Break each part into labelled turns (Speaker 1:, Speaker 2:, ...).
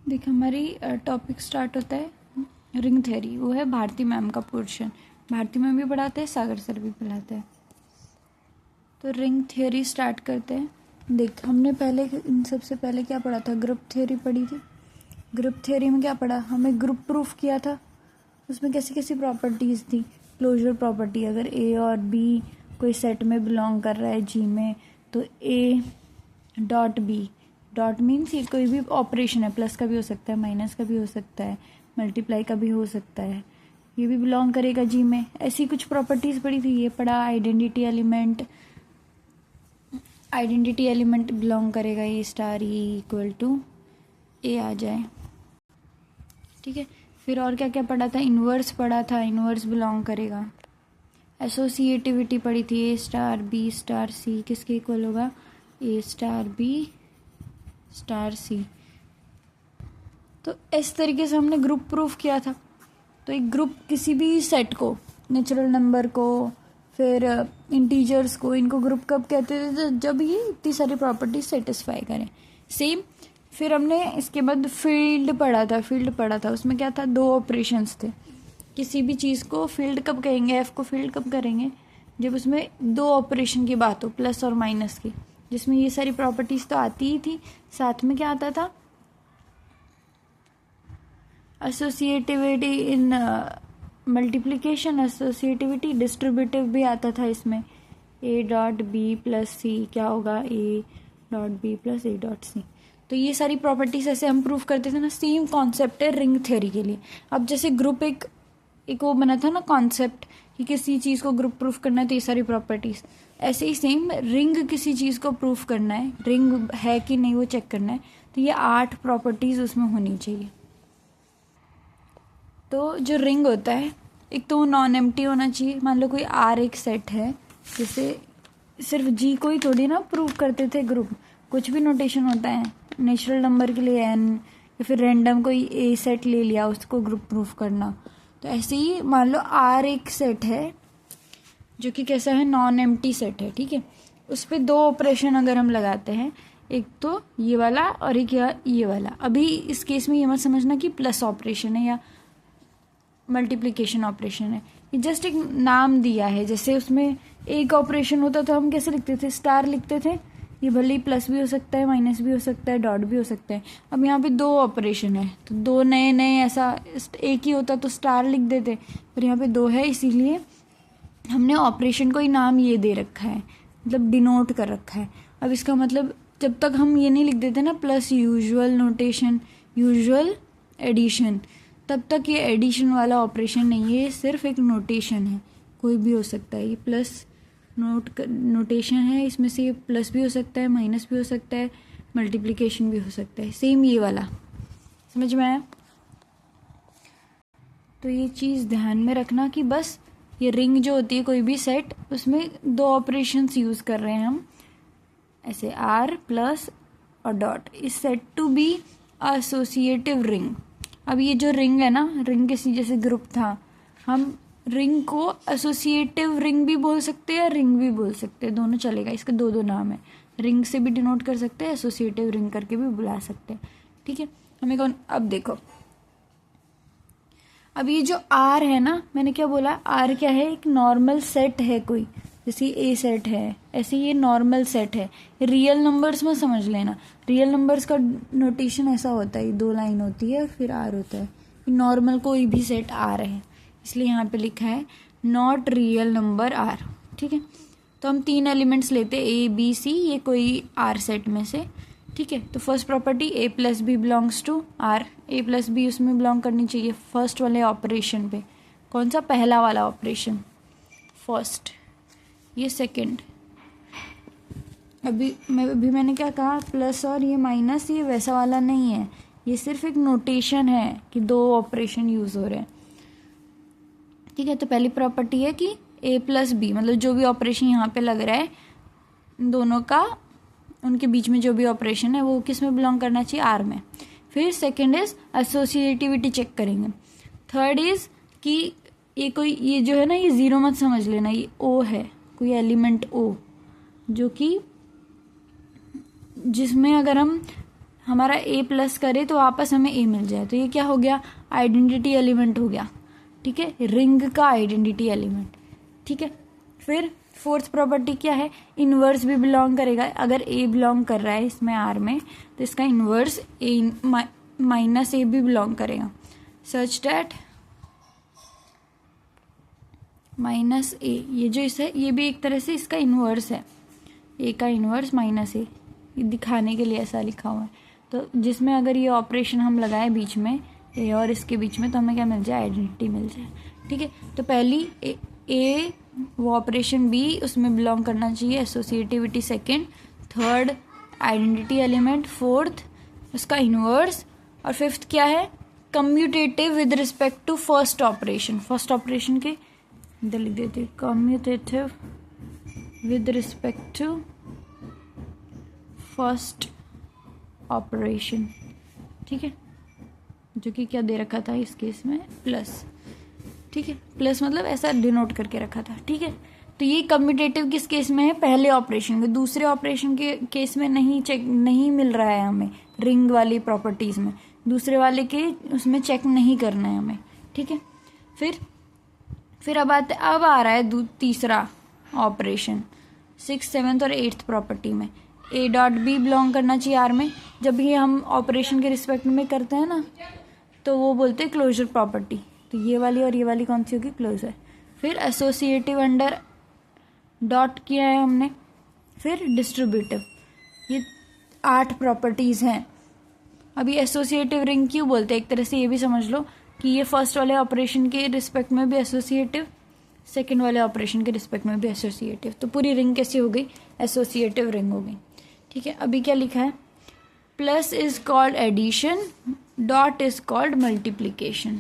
Speaker 1: देख हमारी topic start होता है रिंग थ्योरी, वो है भारती मैम का पोर्शन। भारती मैम भी पढ़ाते हैं, सागर सर भी पढ़ाते हैं। तो रिंग थ्योरी स्टार्ट करते हैं। देख हमने पहले इन सबसे पहले क्या पढ़ा था, ग्रुप थ्योरी पढ़ी थी। ग्रुप थ्योरी में क्या पढ़ा, हमें ग्रुप प्रूफ किया था। उसमें कैसी कैसी प्रॉपर्टीज़ थी, क्लोजर प्रॉपर्टी, अगर ए और बी कोई सेट में बिलोंग कर रहा है जी में, तो A dot B, dot means ये कोई भी ऑपरेशन है, प्लस का भी हो सकता है, माइनस का भी हो सकता है, मल्टीप्लाई का भी हो सकता है, ये भी बिलोंग करेगा जी में। ऐसी कुछ प्रॉपर्टीज़ पढ़ी थी। ये पढ़ा आइडेंटिटी एलिमेंट बिलोंग करेगा ए स्टार ई इक्वल टू ए आ जाए, ठीक है। फिर और क्या क्या पढ़ा था, इन्वर्स पढ़ा था, इन्वर्स बिलोंग करेगा। एसोसिएटिविटी पढ़ी थी, ए स्टार बी स्टार सी किसके इक्वल होगा, ए स्टार बी स्टार सी। तो इस तरीके से हमने ग्रुप प्रूफ किया था। तो एक ग्रुप किसी भी सेट को, नेचुरल नंबर को, फिर इंटीजर्स को, इनको ग्रुप कब कहते थे, जब ये इतनी सारी प्रॉपर्टी सेटिस्फाई करें। सेम फिर हमने इसके बाद फील्ड पढ़ा था। उसमें क्या था, दो ऑपरेशंस थे। किसी भी चीज़ को फील्ड कब कहेंगे, एफ को फील्ड कब करेंगे, जब उसमें दो ऑपरेशन की बात हो, प्लस और माइनस की, जिसमें ये सारी प्रॉपर्टीज तो आती ही थी। साथ में क्या आता था, associativity in multiplication, associativity distributive भी आता था इसमें। A dot B plus C क्या होगा, A dot B plus A dot C. तो ये सारी प्रॉपर्टीज ऐसे हम प्रूफ करते थे ना। सेम कॉन्सेप्ट है रिंग थ्योरी के लिए। अब जैसे ग्रुप एक वो बना था ना कॉन्सेप्ट कि किसी चीज़ को ग्रुप प्रूफ करना है तो ये सारी प्रॉपर्टीज, ऐसे ही सेम रिंग किसी चीज़ को प्रूफ करना है, रिंग है कि नहीं वो चेक करना है, तो ये 8 प्रॉपर्टीज उसमें होनी चाहिए। तो जो रिंग होता है, एक तो वो नॉन एम्प्टी होना चाहिए। मान लो कोई आर एक सेट है, जैसे सिर्फ जी को ही थोड़ी ना प्रूफ करते थे ग्रुप, कुछ भी नोटेशन होता है। नेचुरल नंबर के लिए एन, या फिर रैंडम कोई ए सेट ले लिया उसको ग्रुप प्रूफ करना। तो ऐसे ही मान लो आर एक सेट है जो कि कैसा है, नॉन एम्प्टी सेट है, ठीक है। उस पर 2 ऑपरेशन अगर हम लगाते हैं, एक तो ये वाला और एक ये वाला। अभी इस केस में ये मत समझना कि प्लस ऑपरेशन है या मल्टीप्लिकेशन ऑपरेशन है, ये जस्ट एक नाम दिया है। जैसे उसमें एक ऑपरेशन होता तो हम कैसे लिखते थे, स्टार लिखते थे। ये भले ही प्लस भी हो सकता है, माइनस भी हो सकता है, डॉट भी हो सकता है। अब यहाँ पे 2 ऑपरेशन है तो 2 नए ऐसा, एक ही होता तो स्टार लिख देते, पर यहाँ पे 2 है, इसीलिए हमने ऑपरेशन को ही नाम ये दे रखा है, मतलब डिनोट कर रखा है। अब इसका मतलब जब तक हम ये नहीं लिख देते ना plus usual notation, usual addition, तब तक ये एडिशन वाला ऑपरेशन नहीं है, ये सिर्फ एक नोटेशन है, कोई भी हो सकता है। ये प्लस नोटेशन है, इसमें से प्लस भी हो सकता है, माइनस भी हो सकता है, मल्टीप्लिकेशन भी हो सकता है। सेम ये वाला, समझ में आया। तो ये चीज़ ध्यान में रखना कि बस ये रिंग जो होती है कोई भी सेट, उसमें 2 ऑपरेशंस यूज़ कर रहे हैं हम, ऐसे आर प्लस और dot, is said to be associative ring. अब ये जो रिंग है ना, रिंग किसी जैसे ग्रुप था, हम रिंग को एसोसिएटिव रिंग भी बोल सकते हैं, रिंग भी बोल सकते हैं, दोनों चलेगा। इसके 2 नाम है, रिंग से भी डिनोट कर सकते हैं, एसोसिएटिव रिंग करके भी बुला सकते हैं, ठीक है। हमें कौन, अब देखो, अब ये जो आर है ना, मैंने क्या बोला, आर क्या है, एक नॉर्मल सेट है कोई, जैसे ए सेट है, ऐसे ये नॉर्मल सेट है। रियल नंबर्स में समझ लेना, रियल नंबर्स का नोटेशन ऐसा होता है, 2 लाइन होती है फिर आर होता है। नॉर्मल कोई भी सेट आर है, इसलिए यहाँ पे लिखा है नॉट रियल नंबर आर, ठीक है। तो हम 3 एलिमेंट्स लेते हैं, ए बी सी, ये कोई आर सेट में से, ठीक है। तो first property A plus B belongs to R, A plus B उसमें बिलोंग करनी चाहिए फर्स्ट वाले ऑपरेशन पे। कौन सा, पहला वाला ऑपरेशन, फर्स्ट, ये सेकंड। अभी मैंने क्या कहा, प्लस और ये माइनस, ये वैसा वाला नहीं है, ये सिर्फ एक नोटेशन है कि 2 ऑपरेशन यूज़ हो रहे हैं, ठीक है। तो पहली प्रॉपर्टी है कि ए प्लस बी, मतलब जो भी ऑपरेशन यहाँ पे लग रहा है, दोनों का, उनके बीच में जो भी ऑपरेशन है वो किस में बिलोंग करना चाहिए, आर में। फिर सेकंड इज एसोसिएटिविटी चेक करेंगे। थर्ड इज कि ये कोई, ये जो है ना, ये 0 मत समझ लेना, ये ओ है, कोई एलिमेंट ओ, जो कि जिसमें अगर हम हमारा ए प्लस करे तो वापस हमें ए मिल जाए, तो ये क्या हो गया, आइडेंटिटी एलिमेंट हो गया, ठीक है, रिंग का आइडेंटिटी एलिमेंट, ठीक है। फिर फोर्थ प्रॉपर्टी क्या है, इनवर्स भी बिलोंग करेगा, अगर ए बिलोंग कर रहा है इसमें आर में तो इसका इनवर्स ए माइनस ए भी बिलोंग करेगा, सच डैट माइनस ए, ये जो इसे ये भी एक तरह से इसका इनवर्स है, ए का इनवर्स माइनस ए, दिखाने के लिए ऐसा लिखा हुआ है, तो जिसमें अगर ये ऑपरेशन हम लगाएं बीच में ए और इसके बीच में तो हमें क्या मिल जाए, आइडेंटिटी मिल जाए, ठीक है। तो पहली ए वो ऑपरेशन बी उसमें बिलोंग करना चाहिए, associativity second, third identity element, fourth उसका इनवर्स, और फिफ्थ क्या है, commutative with respect to first operation, first operation के इधर लिख देते, commutative with respect to first operation, ठीक है, जो कि क्या दे रखा था इस केस में प्लस, ठीक है, प्लस मतलब ऐसा डिनोट करके रखा था, ठीक है। तो ये कम्यूटेटिव किस केस में है, पहले ऑपरेशन के, दूसरे ऑपरेशन के केस में नहीं मिल रहा है हमें, रिंग वाली प्रॉपर्टीज में, दूसरे वाले के उसमें चेक नहीं करना है हमें, ठीक है। फिर अब आ रहा है तीसरा ऑपरेशन, 6th 7th और 8th प्रॉपर्टी में, ए डॉट बी बिलोंग करना चाहिए आर में, जब ये हम ऑपरेशन के रिस्पेक्ट में करते हैं ना तो वो बोलते हैं क्लोजर प्रॉपर्टी, तो ये वाली और ये वाली कौन सी होगी, क्लोजर। फिर एसोसिएटिव अंडर डॉट किया है हमने, फिर डिस्ट्रीब्यूटिव, ये 8 प्रॉपर्टीज हैं। अभी एसोसिएटिव रिंग क्यों बोलते हैं, एक तरह से ये भी समझ लो कि ये फर्स्ट वाले ऑपरेशन के रिस्पेक्ट में भी एसोसिएटिव, सेकेंड वाले ऑपरेशन के रिस्पेक्ट में भी एसोसिएटिव, तो पूरी रिंग कैसी हो गई, एसोसिएटिव रिंग हो गई, ठीक है। अभी क्या लिखा है, plus is called addition, dot is called multiplication.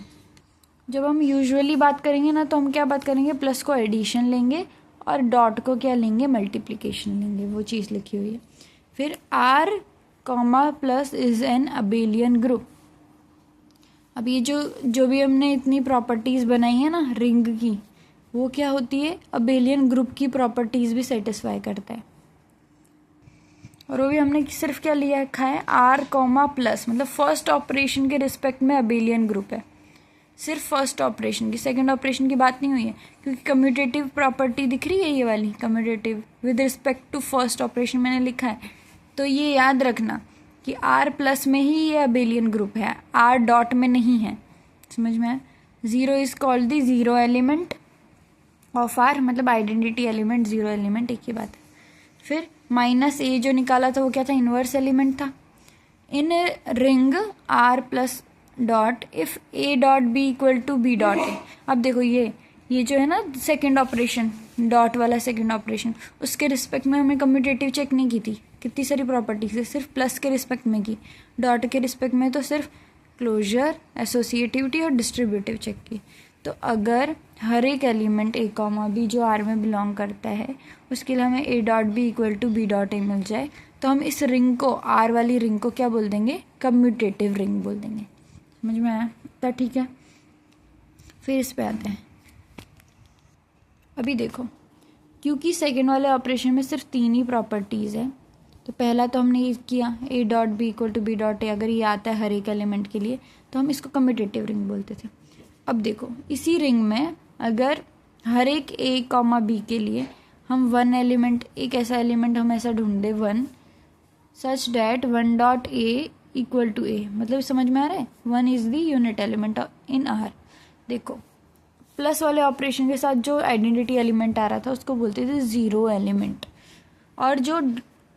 Speaker 1: जब हम यूजुअली बात करेंगे ना तो हम क्या बात करेंगे, प्लस को एडिशन लेंगे और डॉट को क्या लेंगे, मल्टीप्लीकेशन लेंगे, वो चीज़ लिखी हुई है। फिर R comma plus is an abelian group. अब ये जो भी हमने इतनी प्रॉपर्टीज़ बनाई है ना रिंग की, वो क्या होती है, अबेलियन ग्रुप की प्रॉपर्टीज़ भी सेटिस्फाई करता है, और वो भी हमने सिर्फ क्या लिया रखा है, आर कॉमा प्लस, मतलब फर्स्ट ऑपरेशन के रिस्पेक्ट में अबेलियन ग्रुप है, सिर्फ फर्स्ट ऑपरेशन की, सेकंड ऑपरेशन की बात नहीं हुई है, क्योंकि कम्यूटेटिव प्रॉपर्टी दिख रही है ये वाली, commutative with respect to first operation मैंने लिखा है, तो ये याद रखना कि आर प्लस में ही ये अबेलियन ग्रुप है, आर डॉट में नहीं है, समझ में आया। 0 is called the 0 element of R, मतलब आइडेंटिटी एलिमेंट 0 एलिमेंट, एक ही बात है। फिर माइनस ए जो निकाला था वो क्या था, इनवर्स एलिमेंट था। In ring R plus dot if A dot B equal to B dot A. अब देखो ये जो है ना सेकंड ऑपरेशन, डॉट वाला सेकंड ऑपरेशन, उसके रिस्पेक्ट में हमें कम्यूटेटिव चेक नहीं की थी, कितनी सारी प्रॉपर्टीज है, सिर्फ प्लस के रिस्पेक्ट में की, डॉट के रिस्पेक्ट में तो सिर्फ क्लोजर, एसोसिएटिविटी और डिस्ट्रीब्यूटिव चेक की। तो अगर हर एक एलिमेंट ए कॉमा बी जो आर में बिलोंग करता है उसके लिए हमें A dot B equal to B dot A मिल जाए, तो हम इस रिंग को, आर वाली रिंग को क्या बोल देंगे, कम्यूटेटिव रिंग बोल देंगे। समझ में आया, तो ठीक है। फिर इस पे आते हैं। अभी देखो, क्योंकि सेकेंड वाले ऑपरेशन में सिर्फ 3 ही प्रॉपर्टीज़ है, तो पहला तो हमने ये किया A dot B equal to B dot A, अगर ये आता है हर एक एलिमेंट के लिए तो हम इसको कम्यूटेटिव रिंग बोलते थे। अब देखो इसी रिंग में अगर हर एक ए कॉमा बी के लिए हम 1 एलिमेंट, एक ऐसा एलिमेंट हम ऐसा ढूंढे 1 such that 1 dot A equal to A, मतलब समझ में आ रहा है, 1 is the unit element in R. देखो प्लस वाले ऑपरेशन के साथ जो आइडेंटिटी एलिमेंट आ रहा था उसको बोलते थे 0 एलिमेंट, और जो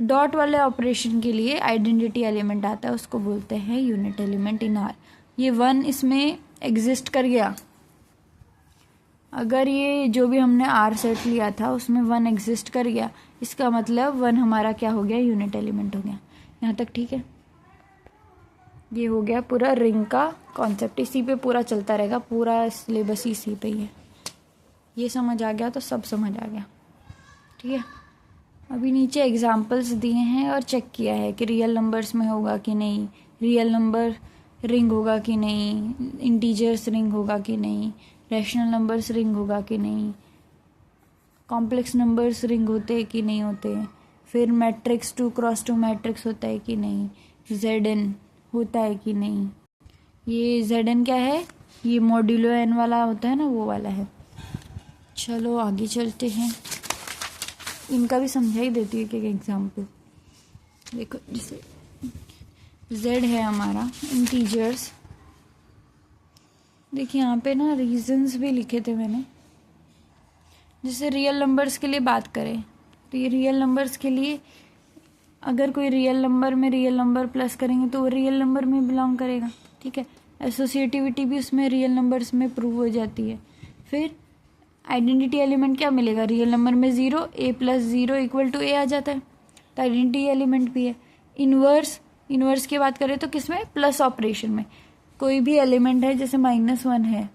Speaker 1: डॉट वाले ऑपरेशन के लिए आइडेंटिटी एलिमेंट आता है उसको बोलते हैं यूनिट एलिमेंट इन आर। ये 1 इसमें एग्जिस्ट कर गया, अगर ये जो भी हमने आर सेट लिया था उसमें 1 एग्जिस्ट कर गया, इसका मतलब 1 हमारा क्या हो गया, यूनिट एलिमेंट हो गया। यहाँ तक ठीक है, ये हो गया पूरा रिंग का कॉन्सेप्ट, इसी पे पूरा चलता रहेगा, पूरा सिलेबस इसी पे ही है। ये समझ आ गया तो सब समझ आ गया, ठीक है। अभी नीचे एग्जाम्पल्स दिए हैं और चेक किया है कि रियल नंबर्स में होगा कि नहीं, रियल नंबर रिंग होगा कि नहीं, इंटीजर्स रिंग होगा कि नहीं, रैशनल नंबर्स रिंग होगा कि नहीं, कॉम्प्लेक्स नंबर्स रिंग होते हैं कि नहीं होते, फिर मैट्रिक्स 2x2 मैट्रिक्स होता है कि नहीं, Zn होता है कि नहीं। ये Zn क्या है, ये मॉड्यूलो n वाला होता है ना, वो वाला है। चलो आगे चलते हैं, इनका भी समझा ही देती है कि एग्जाम्पल। देखो जैसे z है हमारा इंटीजर्स, देखिए यहाँ पे ना रीजंस भी लिखे थे मैंने। जैसे रियल नंबर्स के लिए बात करें तो ये रियल नंबर्स के लिए अगर कोई रियल नंबर में रियल नंबर प्लस करेंगे तो वो रियल नंबर में बिलोंग करेगा, ठीक है। एसोसिएटिविटी भी उसमें रियल नंबर्स में प्रूव हो जाती है। फिर आइडेंटिटी एलिमेंट क्या मिलेगा, रियल नंबर में 0, a plus 0 equal to a आ जाता है, तो आइडेंटिटी एलिमेंट भी है। इन्वर्स की बात करें तो किसमें, प्लस ऑपरेशन में। कोई भी एलिमेंट है जैसे -1 है,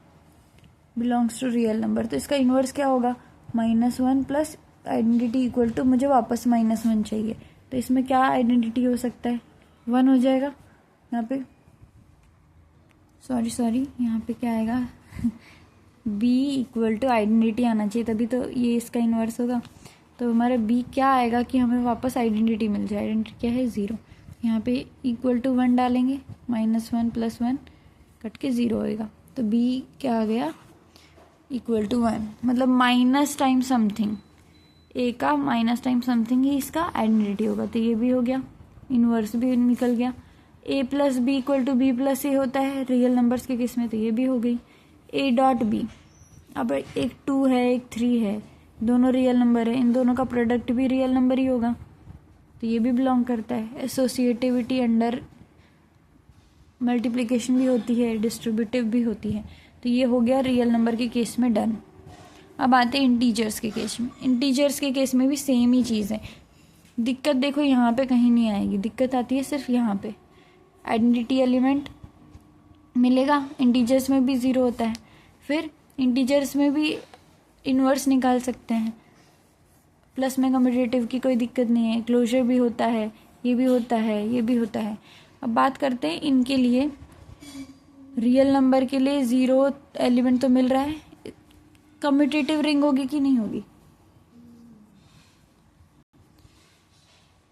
Speaker 1: बिलोंग्स टू रियल नंबर, तो इसका इन्वर्स क्या होगा, -1 प्लस आइडेंटिटी इक्वल टू मुझे वापस -1 चाहिए, तो इसमें क्या आइडेंटिटी हो सकता है, 1 हो जाएगा। यहाँ पे सॉरी यहाँ पे क्या आएगा b इक्वल टू आइडेंटिटी आना चाहिए, तभी तो ये इसका इन्वर्स होगा। तो हमारा b क्या आएगा कि हमें वापस आइडेंटिटी मिल जाए। आइडेंटिटी क्या है, 0। यहाँ पे इक्वल टू 1 डालेंगे, -1 प्लस 1 कट के 0 होएगा, तो b क्या आ गया, इक्वल टू 1, मतलब माइनस टाइम समथिंग, a का माइनस टाइम समथिंग ही इसका आइडेंटिटी होगा। तो ये भी हो गया, इन्वर्स भी निकल गया। a plus B equal to B plus A होता है रियल नंबर्स के केस में, तो ये भी हो गई a डॉट बी। अब एक 2 है एक 3 है, दोनों रियल नंबर है, इन दोनों का प्रोडक्ट भी रियल नंबर ही होगा, तो ये भी बिलोंग करता है। एसोसिएटिविटी अंडर मल्टीप्लिकेशन भी होती है, डिस्ट्रीब्यूटिव भी होती है, तो ये हो गया रियल नंबर के केस में डन। अब आते हैं इंटीजर्स के केस में। इंटीजर्स के केस में भी सेम ही चीज़ है। दिक्कत देखो यहाँ पे कहीं नहीं आएगी, दिक्कत आती है सिर्फ यहाँ पे। आइडेंटिटी एलिमेंट मिलेगा, इंटीजर्स में भी 0 होता है। फिर इंटीजर्स में भी इन्वर्स निकाल सकते हैं, प्लस में कम्यूटेटिव की कोई दिक्कत नहीं है, क्लोजर भी होता है, ये भी होता है, ये भी होता है। अब बात करते हैं इनके लिए, रियल नंबर के लिए 0 एलिमेंट तो मिल रहा है, कम्यूटेटिव रिंग होगी कि नहीं होगी।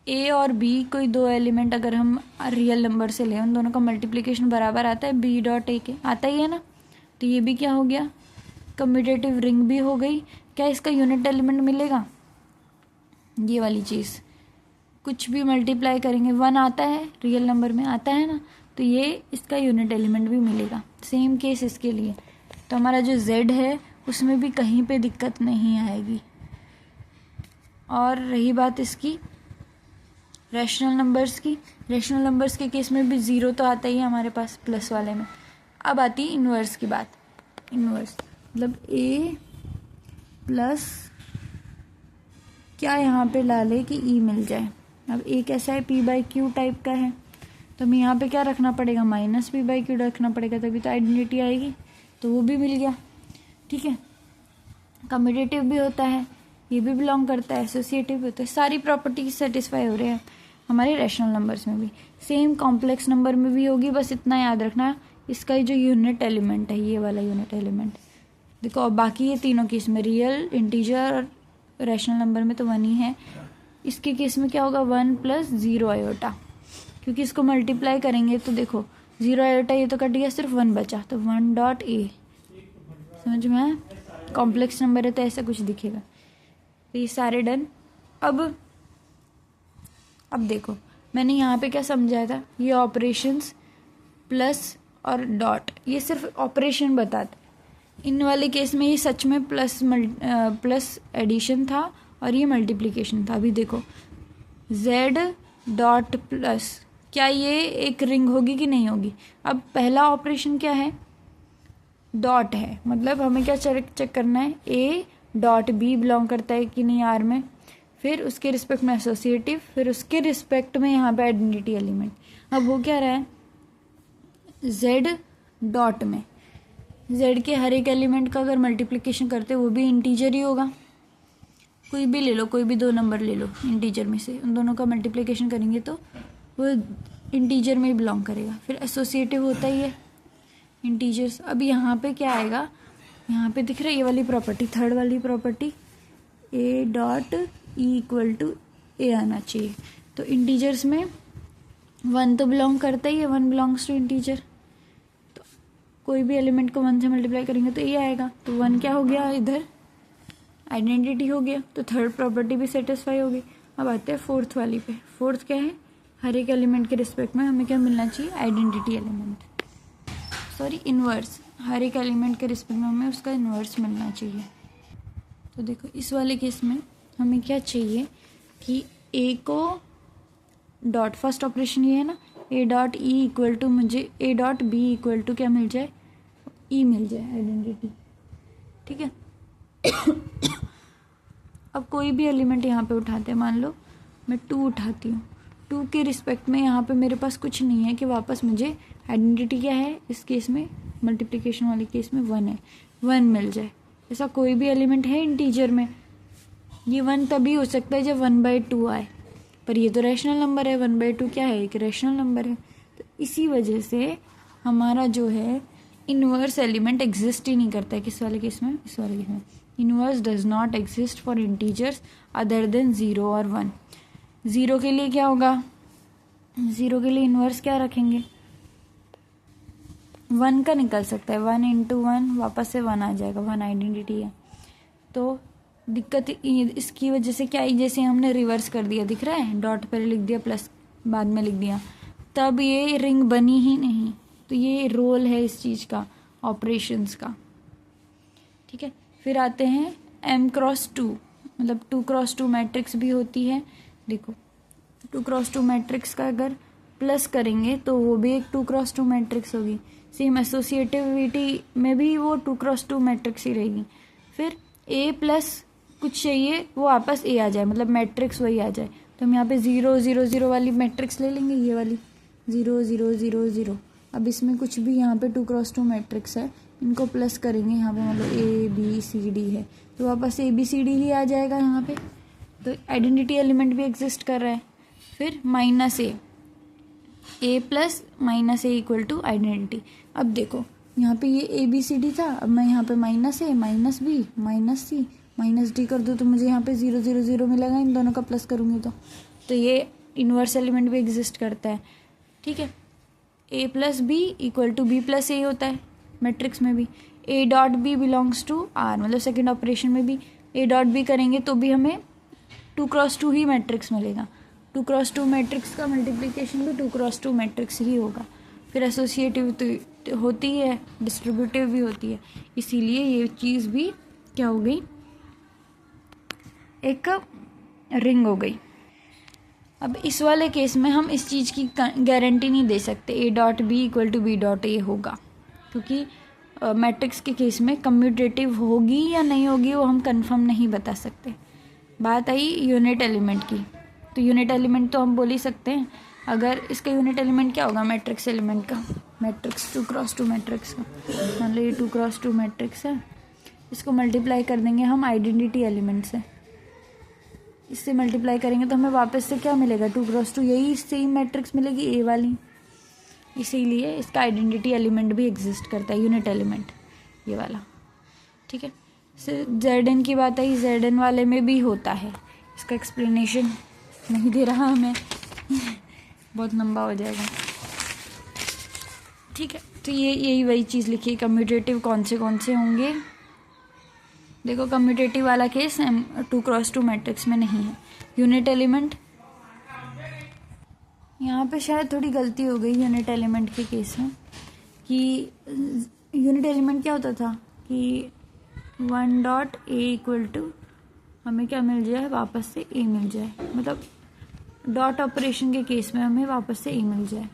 Speaker 1: a और b कोई 2 एलिमेंट अगर हम रियल नंबर से लें, उन दोनों का मल्टीप्लिकेशन बराबर आता है b डॉट a के, आता ही है ना, तो ये भी क्या हो गया, कम्यूटेटिव रिंग भी हो गई। क्या इसका यूनिट एलिमेंट मिलेगा, ये वाली चीज़ कुछ भी मल्टीप्लाई करेंगे 1 आता है, रियल नंबर में आता है ना, तो ये इसका यूनिट एलिमेंट भी मिलेगा। सेम केस इसके लिए, तो हमारा जो z है उसमें भी कहीं पे दिक्कत नहीं आएगी। और रही बात इसकी रैशनल नंबर्स की, रैशनल नंबर्स के केस में भी 0 तो आता ही है हमारे पास प्लस वाले में। अब आती है इन्वर्स की बात। इन्वर्स मतलब a प्लस क्या यहाँ पे ला ले कि e मिल जाए। अब a कैसा है, p/q टाइप का है, तो हमें यहाँ पे क्या रखना पड़ेगा, -p/q रखना पड़ेगा, तभी तो आइडेंटिटी आएगी, तो वो भी मिल गया, ठीक है। कम्यूटेटिव भी होता है, ये भी बिलोंग करता है, एसोसिएटिव भी होता है, सारी प्रॉपर्टीज सेटिस्फाई हो रहे हैं हमारे रैशनल नंबर्स में भी। सेम कॉम्प्लेक्स नंबर में भी होगी, बस इतना याद रखना इसका जो यूनिट एलिमेंट है, ये वाला यूनिट एलिमेंट देखो। अब बाकी ये तीनों केस में, रियल, इंटीजर और रैशनल नंबर में तो 1 ही है। इसके केस में क्या होगा, 1 प्लस 0 आयोटा, क्योंकि इसको मल्टीप्लाई करेंगे तो देखो 0 आयोटा ये तो कट गया, सिर्फ 1 बचा, तो 1 डॉट a, समझ में आया। कॉम्प्लेक्स नंबर है तो ऐसा कुछ दिखेगा। तो ये सारे डन। अब देखो मैंने यहाँ पे क्या समझाया था, ये ऑपरेशंस प्लस और डॉट ये सिर्फ ऑपरेशन बताते। इन वाले केस में ये सच में प्लस एडिशन था और ये मल्टीप्लिकेशन था। अभी देखो z डॉट प्लस, क्या ये एक रिंग होगी कि नहीं होगी। अब पहला ऑपरेशन क्या है, डॉट है, मतलब हमें क्या चेक करना है, a डॉट b बिलोंग करता है कि नहीं r में, फिर उसके रिस्पेक्ट में एसोसिएटिव, फिर उसके रिस्पेक्ट में यहाँ पे आइडेंटिटी एलिमेंट। अब वो क्या रहा है, z डॉट में z के हर एक एलिमेंट का अगर मल्टीप्लिकेशन करते वो भी इंटीजर ही होगा। कोई भी ले लो, कोई भी 2 नंबर ले लो इंटीजर में से, उन दोनों का मल्टीप्लिकेशन करेंगे तो वो इंटीजर में ही बिलोंग करेगा। फिर एसोसिएटिव होता ही है इंटीजर्स। अब यहाँ पे क्या आएगा, यहाँ पे दिख रहा है ये वाली प्रॉपर्टी, थर्ड वाली property, a dot e equal to a आना चाहिए। तो इंटीजर्स में 1 तो बिलोंग करता ही है, 1 बिलोंग्स टू इंटीजर, तो कोई भी एलिमेंट को 1 से मल्टीप्लाई करेंगे तो ये आएगा। तो 1 क्या हो गया, इधर आइडेंटिटी हो गया, तो थर्ड प्रॉपर्टी भी सेटिस्फाई होगी। अब आते हैं फोर्थ वाली पे। फोर्थ क्या है, हर एक एलिमेंट के रिस्पेक्ट में हमें क्या मिलना चाहिए, आइडेंटिटी एलिमेंट, सॉरी इन्वर्स, हर एक एलिमेंट के रिस्पेक्ट में हमें उसका इन्वर्स मिलना चाहिए। तो देखो इस वाले केस में हमें क्या चाहिए कि ए को डॉट, फर्स्ट ऑपरेशन ये है ना, A dot E equal to, मुझे A dot B equal to क्या मिल जाए, ई मिल जाए आइडेंटिटी, ठीक है। अब कोई भी एलिमेंट यहाँ पे उठाते हैं, मान लो मैं 2 उठाती हूँ, 2 के रिस्पेक्ट में यहाँ पे मेरे पास कुछ नहीं है कि वापस मुझे आइडेंटिटी क्या है, इस केस में मल्टीप्लिकेशन वाले केस में 1 है, 1 मिल जाए। ऐसा कोई भी एलिमेंट है इंटीजर में, ये 1 तभी हो सकता है जब 1/2 आए, पर ये तो रैशनल नंबर है, 1/2 क्या है, एक रैशनल नंबर है। तो इसी वजह से हमारा जो है इन्वर्स एलिमेंट एग्जिस्ट ही नहीं करता है, किस वाले केस में, इस वाले केस में। Inverse does not exist for integers other than 0 और 1। 0 के लिए क्या होगा, 0 के लिए इन्वर्स क्या रखेंगे, 1 का निकल सकता है, 1 × 1 वापस से 1 आ जाएगा, 1 आइडेंटिटी है। तो दिक्कत इसकी वजह से क्या है, जैसे हमने रिवर्स कर दिया, दिख रहा है, डॉट पहले लिख दिया प्लस बाद में लिख दिया, तब ये रिंग बनी ही नहीं। तो ये रोल है इस चीज़ का, ऑपरेशंस का, ठीक है। फिर आते हैं m×2, मतलब 2×2 मैट्रिक्स भी होती है। देखो 2×2 मैट्रिक्स का अगर प्लस करेंगे तो वो भी एक 2×2 मैट्रिक्स होगी। सेम एसोसिएटिविटी में भी वो 2×2 मैट्रिक्स ही रहेगी। फिर a प्लस कुछ चाहिए वो आपस a आ जाए, मतलब मैट्रिक्स वही आ जाए, तो हम यहाँ पे 0 0 0 वाली मैट्रिक्स ले लेंगे, ये वाली 0 0 0 0। अब इसमें कुछ भी यहाँ पे 2×2 मैट्रिक्स है, इनको प्लस करेंगे, यहाँ पे मतलब ABCD है, तो वापस ABCD ही आ जाएगा यहाँ पे, तो आइडेंटिटी एलिमेंट भी एग्जिस्ट कर रहा है। फिर -a plus -a equal to identity. अब देखो यहाँ पे ये ABCD था, अब मैं यहाँ पे -a -b -c -d कर दूँ तो मुझे यहाँ पे 0 0 0 मिलेगा, इन दोनों का प्लस करूँगी तो ये इन्वर्स एलिमेंट भी एग्जिस्ट करता है, ठीक है। a + b equal to b + a होता है मैट्रिक्स में भी। a dot b belongs to r, मतलब सेकेंड ऑपरेशन में भी a डॉट b करेंगे तो भी हमें 2×2 ही मैट्रिक्स मिलेगा। 2×2 मैट्रिक्स का मल्टीप्लिकेशन भी 2×2 मैट्रिक्स ही होगा। फिर एसोसिएटिव तो होती है, डिस्ट्रीब्यूटिव भी होती है, इसीलिए ये चीज़ भी क्या हो गई, एक रिंग हो गई। अब इस वाले केस में हम इस चीज़ की गारंटी नहीं दे सकते a dot b equal to b dot a होगा, क्योंकि मैट्रिक्स के केस में कम्यूटेटिव होगी या नहीं होगी वो हम कंफर्म नहीं बता सकते। बात आई यूनिट एलिमेंट की, तो यूनिट एलिमेंट तो हम बोल ही सकते हैं। अगर इसका यूनिट एलिमेंट क्या होगा, मैट्रिक्स एलिमेंट का, मैट्रिक्स 2×2 मैट्रिक्स का, मान लो ये 2×2 मैट्रिक्स है, इसको मल्टीप्लाई कर देंगे हम आइडेंटिटी एलिमेंट से, इससे मल्टीप्लाई करेंगे तो हमें वापस से क्या मिलेगा, 2×2 यही सेम मैट्रिक्स मिलेगी ए वाली, इसीलिए इसका आइडेंटिटी एलिमेंट भी एग्जिस्ट करता है, यूनिट एलिमेंट ये वाला, ठीक है। ZN की बात आई, ZN वाले में भी होता है, इसका एक्सप्लेनेशन नहीं दे रहा मैं बहुत लंबा हो जाएगा, ठीक है। तो ये यही वही चीज़ लिखी है, कम्यूटेटिव कौन से होंगे। देखो कम्यूटेटिव वाला केस 2×2 मैट्रिक्स में नहीं है। यूनिट एलिमेंट, यहाँ पे शायद थोड़ी गलती हो गई यूनिट एलिमेंट के केस में, कि यूनिट एलिमेंट क्या होता था कि 1 डॉट a इक्वल टू हमें क्या मिल जाए, वापस से a मिल जाए, मतलब डॉट ऑपरेशन के केस में हमें वापस से a मिल जाए,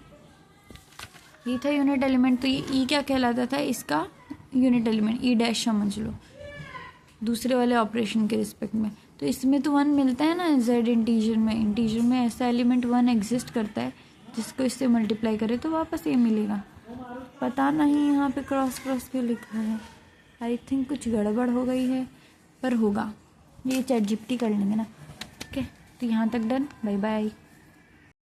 Speaker 1: ये था यूनिट एलिमेंट। तो ये e क्या कहलाता था, इसका यूनिट एलिमेंट e' समझ लो दूसरे वाले ऑपरेशन के रिस्पेक्ट में। तो इसमें तो 1 मिलता है ना, z इंटीजर में ऐसा एलिमेंट 1 एग्जिस्ट करता है जिसको इससे मल्टीप्लाई करे तो वापस a मिलेगा। पता नहीं यहाँ पे क्रॉस क्यों लिखा है, आई थिंक कुछ गड़बड़ हो गई है, पर होगा, ये ChatGPT कर लेंगे ना, ठीक है। तो यहाँ तक डन, बाय बाय।